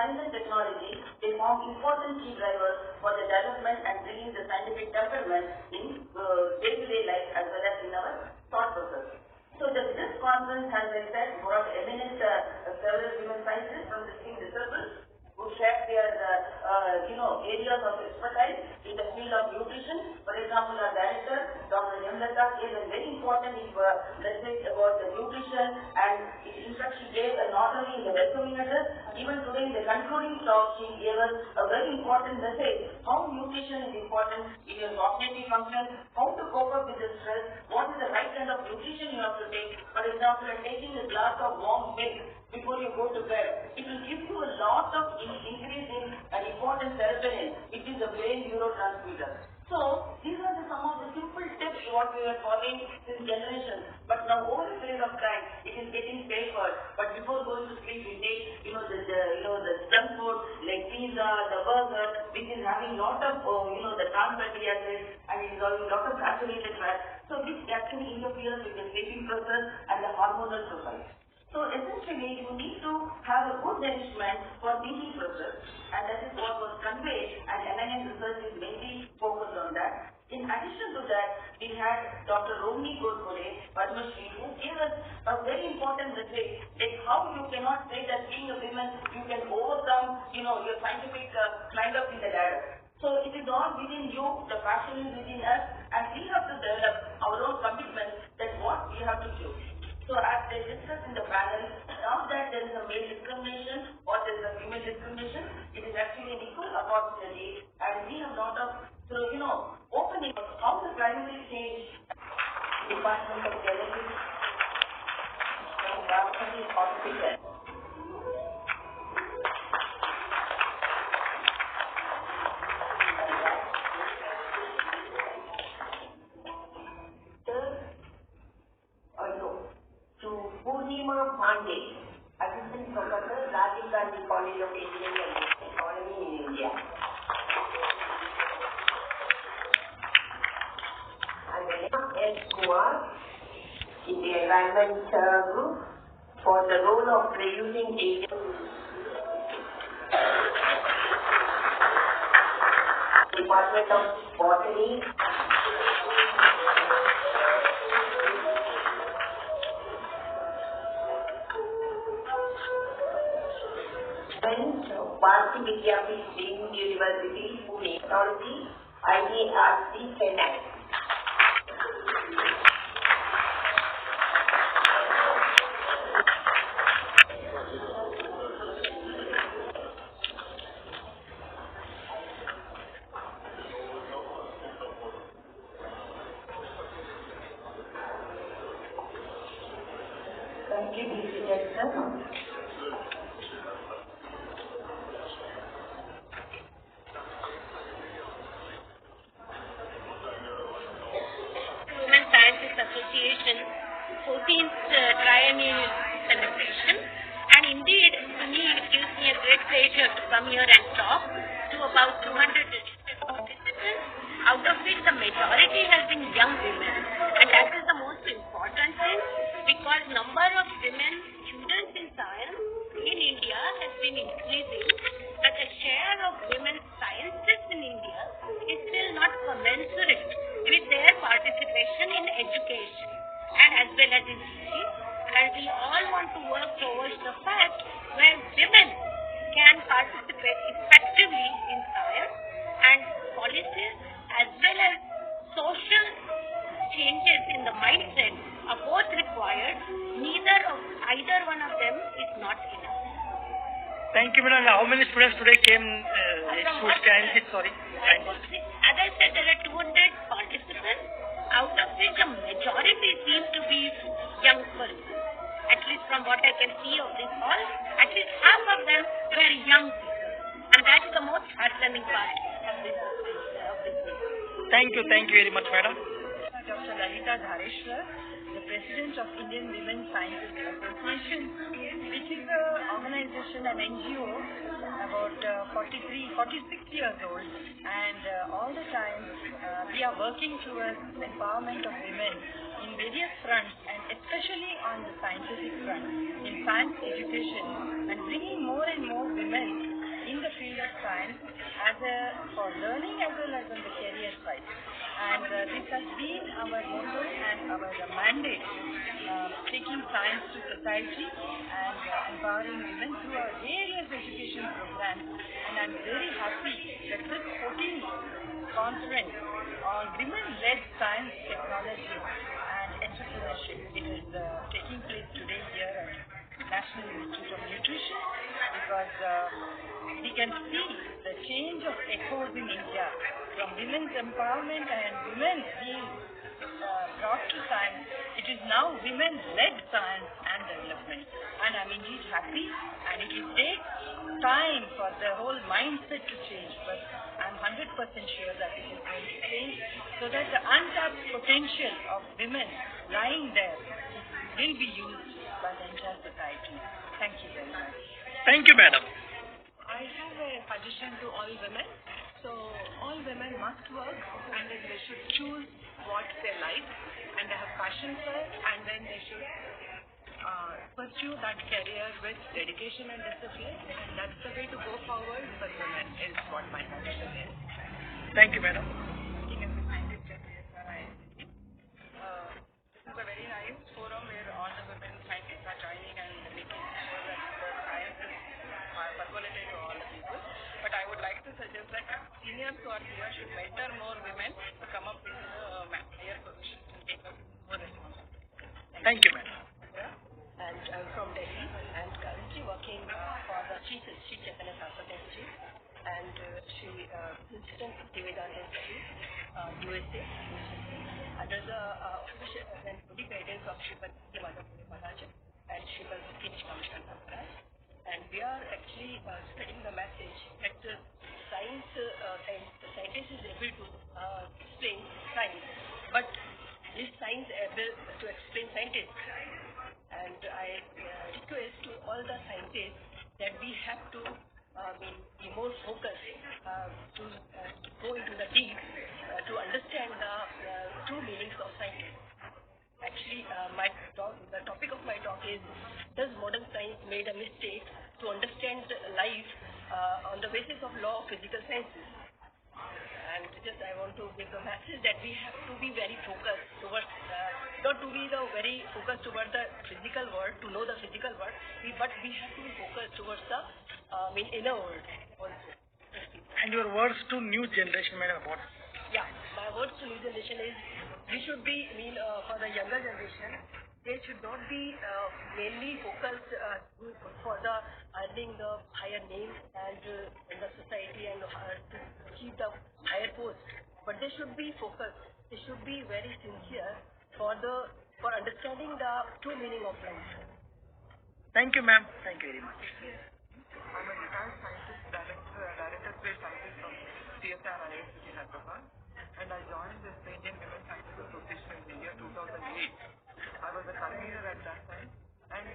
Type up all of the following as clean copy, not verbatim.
science and technology, they form important key drivers for the development and bringing the scientific temperament in day-to-day life as well as in our thought process. So this conference has, like I said, brought eminent several human scientists from distinct disciplines who share their areas of expertise in the field of nutrition. For example, our director, Dr. Yamlata, is very important message about the nutrition, and in fact she gave not only in the welcoming address, even today in the concluding talk, she gave us a very important message, how nutrition is important in your cognitive function, how to cope up with the stress, what is the right kind of nutrition you have to take. For example, taking a glass of warm milk before you go to bed, it will give you a lot of increase in an important serotonin, which is the brain neurotransmitter. So these are some of the simple tips what we were following since generations. But now over a period of time, it is getting safer. But before going to sleep, we take the junk food like pizza, the burger, which is having lot of the trans fatty acids, and it is having lot of saturated fat. So this actually interferes with the sleeping process and the hormonal profile. So essentially, you need to have a good nourishment for thinking process, and that is what was conveyed, and NIN research is mainly focused on that. In addition to that, we had Dr. Romini Godbole, Padmashri, who gave us a very important message, like how you cannot say that being a woman, you can overcome, your scientific climb up in the ladder. So it is all within you, the passion is within us, and we have to develop our own commitment that what we have to do. So as they discussed in the panel, not that there is a male discrimination or there is a female discrimination, it is actually an equal opportunity, and we have lot of, opening how the climate change Department of Genetics and Biology Hospital. Assistant Professor, Rajiv Gandhi College of Engineering and Technology in India. And then S. Kumar in the Environment Group for the role of reducing agents. Department of Botany. Bharati Vidyapeeth Deemed University, Pune, Technology, IDRC, Chennai. Thank you, Association 14th triennial celebration, and indeed to me it gives me a great pleasure to come here and talk to about 200 registered participants, out of which the majority has been young women, and that is the most important thing, because number of women students in science in India has been increasing, but the share of women scientists in India is still not commensurate with their participation in education and as well as in teaching, and we all want to work towards the fact where women can participate effectively in science, and policies as well as social changes in the mindset are both required. Either one of them is not enough. Thank you, madam. How many students today came? Sorry. As I said, there are 200 participants, out of which a majority seems to be young persons. At least from what I can see of this hall, at least half of them were young people. And that is the most heartening part of this Thank you very much, madam. Dr. Lalita Dhareshwar, the President of Indian Women Scientists Association, which is an organization, an NGO, about 46 years old, and all the time we are working towards empowerment of women in various fronts, and especially on the scientific front, in science education, and bringing more and more women in the field of science for learning as well as on the career side. And this has been our motto and our mandate, taking science to society and empowering women through our various education programs. And I'm very happy that this 14th conference on women-led science, technology and entrepreneurship, it is taking place today here at National Institute of Nutrition, because we can see the change of echoes in India from women's empowerment and women being brought to science. It is now women-led science and development, and I'm indeed happy, and it will take time for the whole mindset to change, but I'm 100% sure that it is going to change so that the untapped potential of women lying there will be used by the entire society. Thank you very much. Thank you, madam. I have a suggestion to all women. So all women must work, and then they should choose what they like and they have passion for it, and then they should pursue that career with dedication and discipline, and that's the way to go forward for women is what my suggestion is. Thank you, madam. Working as a scientist at ISC. This is a very nice forum where all the women scientists are joining and making sure that the science is percolated to all the people. But I would like to suggest that seniors who are here should mentor more women to come up with higher positions and take up more responsibility. Thank you, madam. And I'm from Delhi and currently working for the Chief Chaitanya Saraswati Institute and Princeton Vedanta Institute, USA, under the official and fully guidance of Srimati Madhavpuri Maharaj and Srimati Finch Commissioner Maharaj. And we are actually spreading the message that the scientist is able to explain science, but is science able to explain scientists? And I request to all the scientists that we have to be more focused to go into the deep to understand the true meanings of science. Actually, the topic of my talk is, does modern science made a mistake to understand life on the basis of law of physical sciences? And just I want to give the message that we have to be very focused towards, not to be very focused towards the physical world, to know the physical world, but we have to be focused towards the inner world also. And your words to new generation, madam, what? Yeah, my words to new generation is, we should be, for the younger generation, they should not be mainly focused for the earning the higher name and in the society and to achieve the higher post. But they should be focused. They should be very sincere for understanding the true meaning of life. Thank you, ma'am. Thank you very much. I'm a retired scientist, director grade scientist from CSR IISc Hyderabad, and I joined this Indian Women Scientists Association in the year 2008. I was a convener at that time, and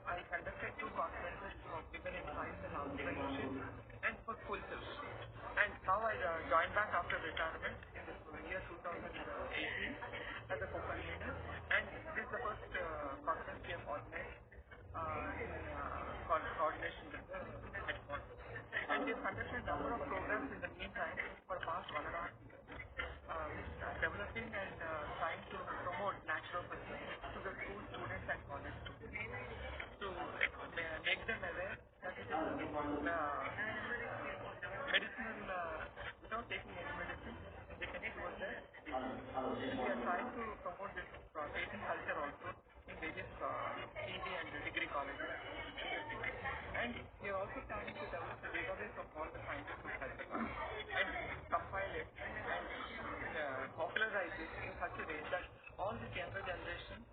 I conducted 2 conferences for women in science and entrepreneurship and for full service. And now I joined back after retirement in the year 2018 as a co-convener, and this is the first conference we have organized in coordination with the headquarters. And we have conducted a number of programs in the meantime for the past 1.5 years. Developing and trying to promote naturopathy to the school students and college students to make them aware that it is medicinal, without taking any medicine, they can cure their disease. We are trying to promote this patient culture also in various PG and degree colleges. And we are also planning to develop a database of all the scientists who have and compile it and popularize it in such a way that all this younger generation,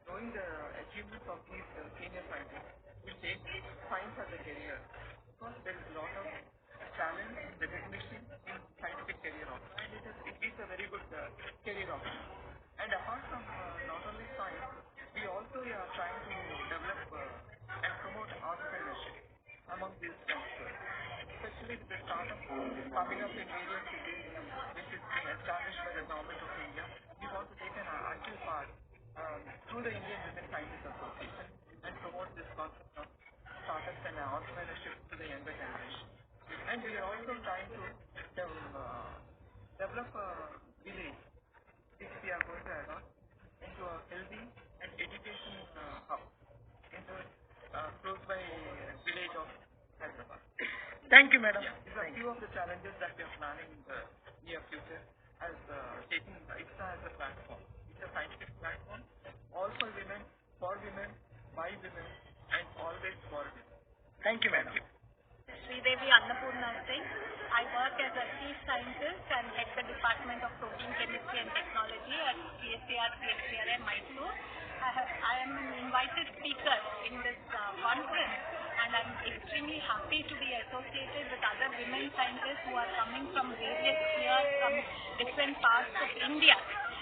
knowing the achievements of these senior scientists, will take science as a career. Because there is a lot of talent, recognition in scientific career option, and it is a very good career option. And apart from not only science, we also are trying to develop and promote entrepreneurship among these youngsters, especially with the startups coming up in various cities, which is being established by the government of India. We want to take an active part through the Indian Women Scientists Association and promote this concept of startups and entrepreneurship to the younger generation. Thank you, madam. Yeah, these are few of the challenges that we are planning in the near future as taking Iwsa as a platform. It's a scientific platform, all for women, by women, and always for women. Thank you, madam. Sridevi Annapurna Singh. I work as a chief scientist and head the Department of Protein Chemistry and Technology at CHCR, Mysore. I am an invited speaker in this conference, and I'm extremely happy to be associated with other women scientists who are coming from various spheres from different parts of India.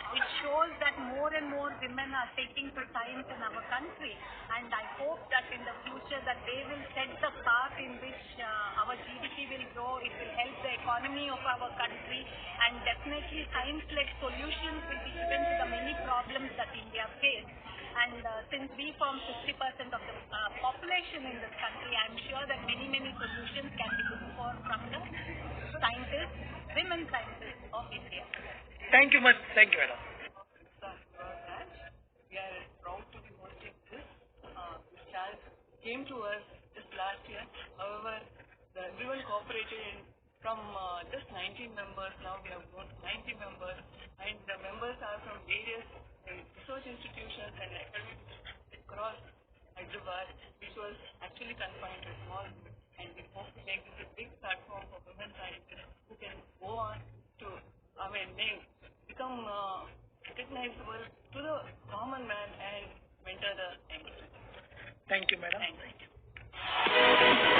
It shows that more and more women are taking to science in our country, and I hope that in the future that they will set the path in which our GDP will grow. It will help the economy of our country, and definitely science-led solutions will be given to the many problems that India faces. And since we form 50% of the population in this country, I'm sure that many solutions can be looked for from the scientists, women scientists of India. Thank you much. Thank you, madam. We are proud to be hosting this. This chance came to us just last year. However, everyone cooperated from just 19 members. Now we have grown to 90 members, and the members are from various research institutions and academic across Hyderabad, which was actually confined to a small group. And we hope to make this a big platform for women scientists who can go on to, become recognizable to the common man and mentor the young. Thank you, madam. Thank you.